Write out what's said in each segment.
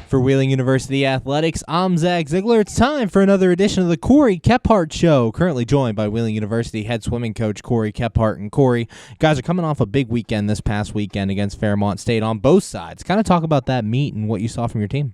For Wheeling University Athletics, I'm Zach Ziegler. It's time for another edition of the Cory Kephart Show. Currently joined by Wheeling University head swimming coach Cory Kephart. And Cory, guys are coming off a big weekend this past weekend against Fairmont State on both sides. Kind of talk about that meet and what you saw from your team.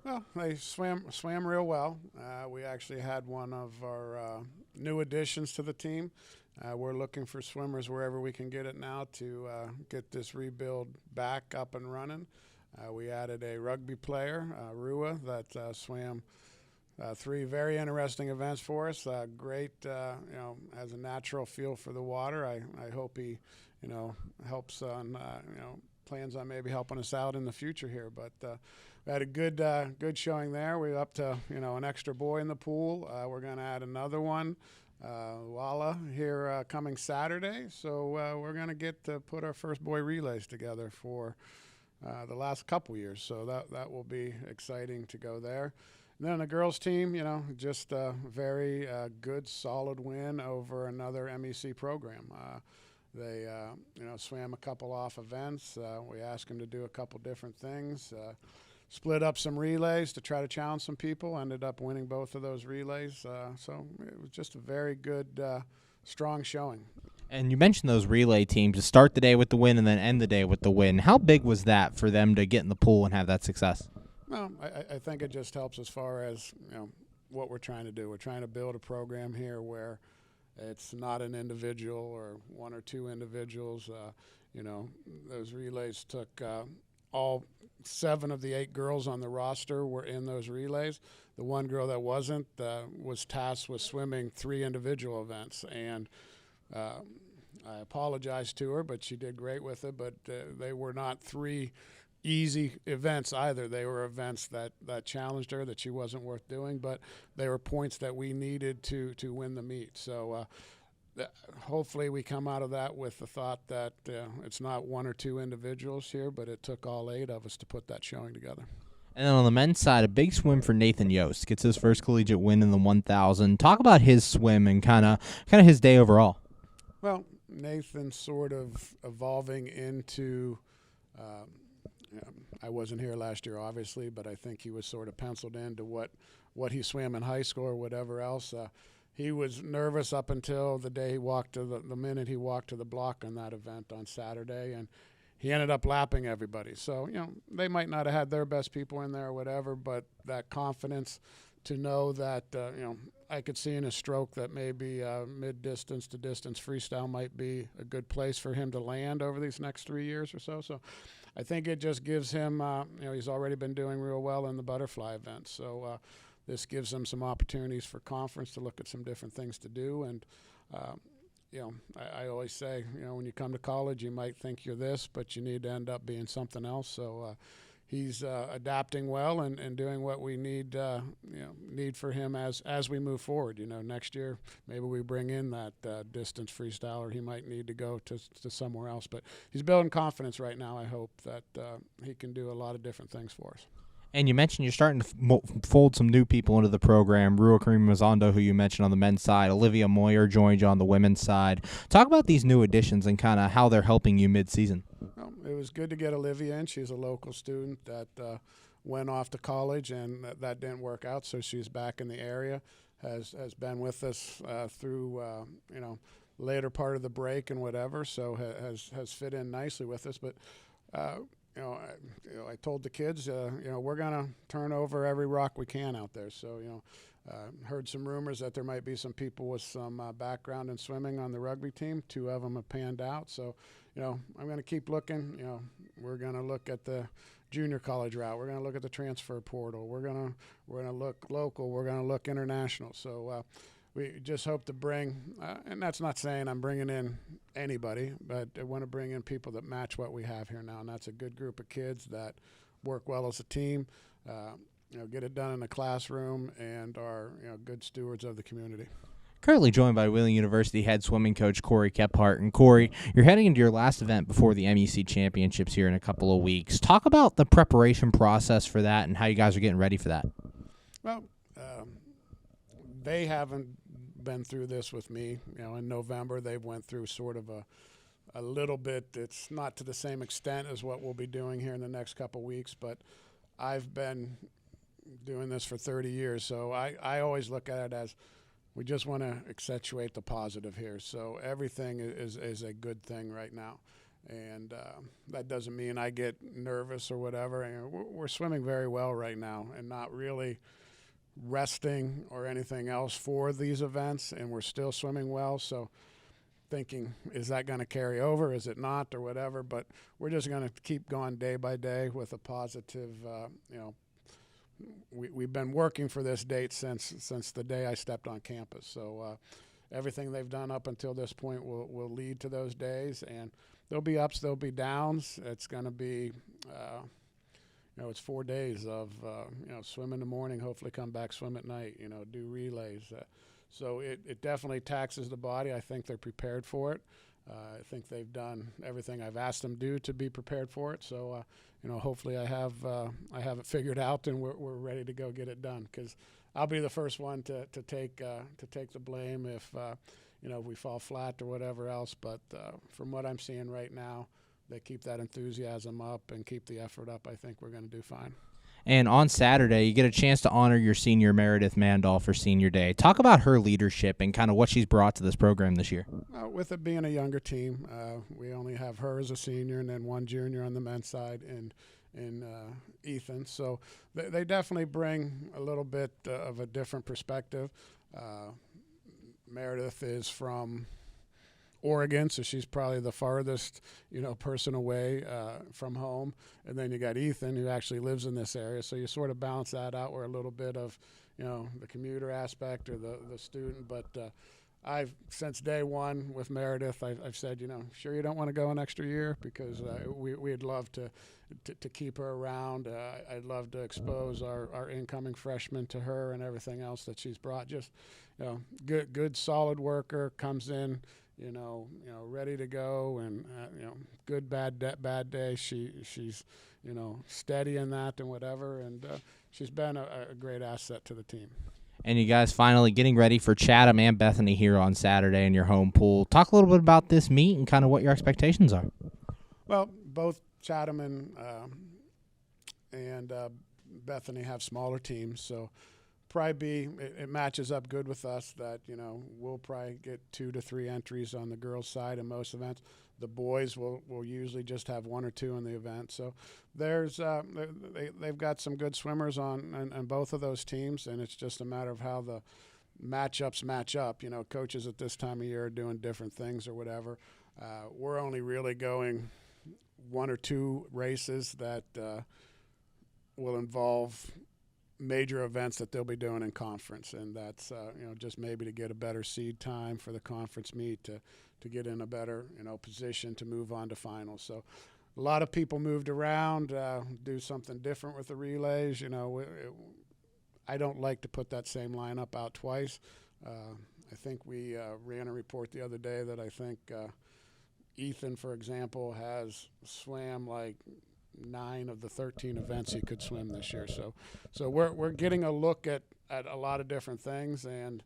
Well, they swam real well. We actually had one of our new additions to the team. We're looking for swimmers wherever we can get it now to get this rebuild back up and running. We added a rugby player, Rua, that swam three very interesting events for us. Great, has a natural feel for the water. I hope he, helps on, plans on maybe helping us out in the future here. But we had a good showing there. We're up to, an extra boy in the pool. We're going to add another one. Walla here coming Saturday. So we're going to get to put our first boy relays together for the last couple years. So that will be exciting to go there. And then the girls team, just a very good, solid win over another MEC program. They, swam a couple off events. We asked them to do a couple different things. Split up some relays to try to challenge some people. Ended up winning both of those relays. So it was just a very good, strong showing. And you mentioned those relay teams to start the day with the win and then end the day with the win. How big was that for them to get in the pool and have that success? Well, I think it just helps as far as what we're trying to do. We're trying to build a program here where it's not an individual or one or two individuals. Those relays took all 7 of the 8 girls on the roster were in those relays. The one girl that wasn't was tasked with swimming 3 individual events, and I apologized to her, but she did great with it. But they were not 3 easy events either. They were events that challenged her, that she wasn't worth doing, but they were points that we needed to win the meet. So hopefully we come out of that with the thought that it's not 1 or 2 individuals here, but it took all 8 of us to put that showing together. And then on the men's side, a big swim for Nathan Yost. Gets his first collegiate win in the 1,000. Talk about his swim and kind of his day overall. Well, Nathan's sort of evolving into I wasn't here last year, obviously, but I think he was sort of penciled into what he swam in high school or whatever else. He was nervous up until the day he walked to the minute he walked to the block on that event on Saturday, and he ended up lapping everybody. So, they might not have had their best people in there or whatever, but that confidence to know that, I could see in his stroke that maybe mid-distance to distance freestyle might be a good place for him to land over these next 3 years or so. So I think it just gives him, he's already been doing real well in the butterfly events. So this gives him some opportunities for conference to look at some different things to do. And, I always say, when you come to college, you might think you're this, but you need to end up being something else. So he's adapting well and doing what we need for him as we move forward. Next year maybe we bring in that distance freestyle, or he might need to go to somewhere else. But he's building confidence right now. I hope that he can do a lot of different things for us. And you mentioned you're starting to fold some new people into the program. Rua Karim-Mazondo, who you mentioned on the men's side. Olivia Moyer joined you on the women's side. Talk about these new additions and kind of how they're helping you mid-season. Well, it was good to get Olivia in. She's a local student that went off to college, and that didn't work out, so she's back in the area, has been with us through, later part of the break and whatever, so has fit in nicely with us. But I told the kids, we're going to turn over every rock we can out there. So, heard some rumors that there might be some people with some background in swimming on the rugby team. 2 of them have panned out. So, I'm going to keep looking. We're going to look at the junior college route. We're going to look at the transfer portal. We're going to look local. We're going to look international. So, we just hope to bring, and that's not saying I'm bringing in anybody, but I want to bring in people that match what we have here now, and that's a good group of kids that work well as a team, get it done in the classroom, and are good stewards of the community. Currently joined by Wheeling University head swimming coach Cory Kephart. And Cory, you're heading into your last event before the MEC Championships here in a couple of weeks. Talk about the preparation process for that and how you guys are getting ready for that. Well, they haven't been through this with me. In November they went through sort of a little bit. It's not to the same extent as what we'll be doing here in the next couple of weeks, but I've been doing this for 30 years, so I always look at it as we just want to accentuate the positive here. So everything is a good thing right now. And that doesn't mean I get nervous or whatever. And we're swimming very well right now and not really resting or anything else for these events, and we're still swimming well. So thinking, is that going to carry over? Is it not, or whatever? But we're just going to keep going day by day with a positive, we've been working for this date since the day I stepped on campus. So everything they've done up until this point will lead to those days, and there'll be ups, there'll be downs. It's going to be, it's 4 days of, swim in the morning, hopefully come back, swim at night, do relays. So it definitely taxes the body. I think they're prepared for it. I think they've done everything I've asked them to do to be prepared for it. So, hopefully I have it figured out, and we're ready to go get it done. Because I'll be the first one to take the blame if we fall flat or whatever else. But from what I'm seeing right now, they keep that enthusiasm up and keep the effort up. I think we're going to do fine. And on Saturday, you get a chance to honor your senior, Meredith Mandal, for Senior Day. Talk about her leadership and kind of what she's brought to this program this year. With it being a younger team, we only have her as a senior and then one junior on the men's side and Ethan. So they definitely bring a little bit of a different perspective. Meredith is from Oregon, so she's probably the farthest, person away from home. And then you got Ethan, who actually lives in this area. So you sort of balance that out where a little bit of, the commuter aspect or the student. But I've, since day one with Meredith, I've said, sure you don't want to go an extra year, because we'd love to keep her around. I'd love to expose our incoming freshman to her and everything else that she's brought. Just, good solid worker, comes in, ready to go, and good bad day. She's steady in that and whatever, and she's been a great asset to the team. And you guys finally getting ready for Chatham and Bethany here on Saturday in your home pool. Talk a little bit about this meet and kind of what your expectations are. Well, both Chatham and Bethany have smaller teams, so probably it matches up good with us that we'll probably get 2 to 3 entries on the girls' side in most events. The boys will usually just have 1 or 2 in the event. So there's they've got some good swimmers on both of those teams, and it's just a matter of how the matchups match up. Coaches at this time of year are doing different things or whatever. We're only really going 1 or 2 races that will involve major events that they'll be doing in conference, and that's just maybe to get a better seed time for the conference meet to get in a better position to move on to finals. So a lot of people moved around, do something different with the relays. I don't like to put that same lineup out twice. I think we ran a report the other day that I think Ethan, for example, has swam like 9 of the 13 events he could swim this year. So we're getting a look at a lot of different things, and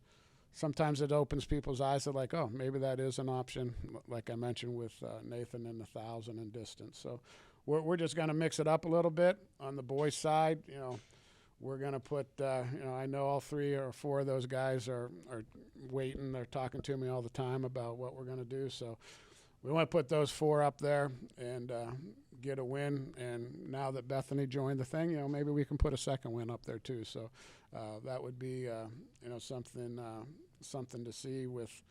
sometimes it opens people's eyes to like, oh, maybe that is an option, like I mentioned with Nathan in the 1,000 and distance. So we're just going to mix it up a little bit. On the boys' side, we're going to put, I know all 3 or 4 of those guys are waiting. They're talking to me all the time about what we're going to do. So we want to put those 4 up there and get a win. And now that Bethany joined the thing, maybe we can put a second win up there too. So that would be, something to see with,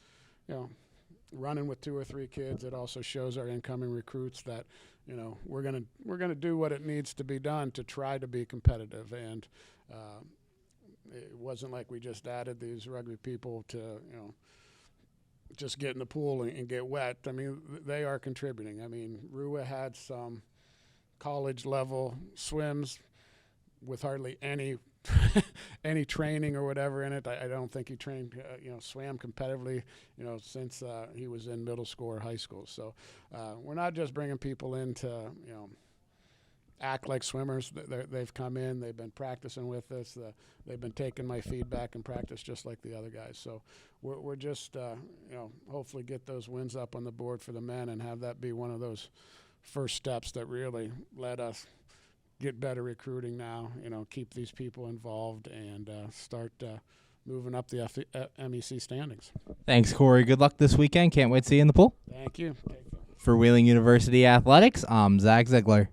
running with 2 or 3 kids. It also shows our incoming recruits that, we're gonna do what it needs to be done to try to be competitive. And it wasn't like we just added these rugby people to, just get in the pool and get wet. I mean, they are contributing. I mean, Rua had some college-level swims with hardly any any training or whatever in it. I don't think he trained, swam competitively, since he was in middle school or high school. So we're not just bringing people in to, act like swimmers. They've come in, they've been practicing with us, they've been taking my feedback and practice just like the other guys. So we're just, hopefully get those wins up on the board for the men and have that be one of those first steps that really let us get better recruiting now. Keep these people involved and start moving up the MEC standings. Thanks, Cory. Good luck this weekend. Can't wait to see you in the pool. Thank you. For Wheeling University Athletics, I'm Zach Ziegler.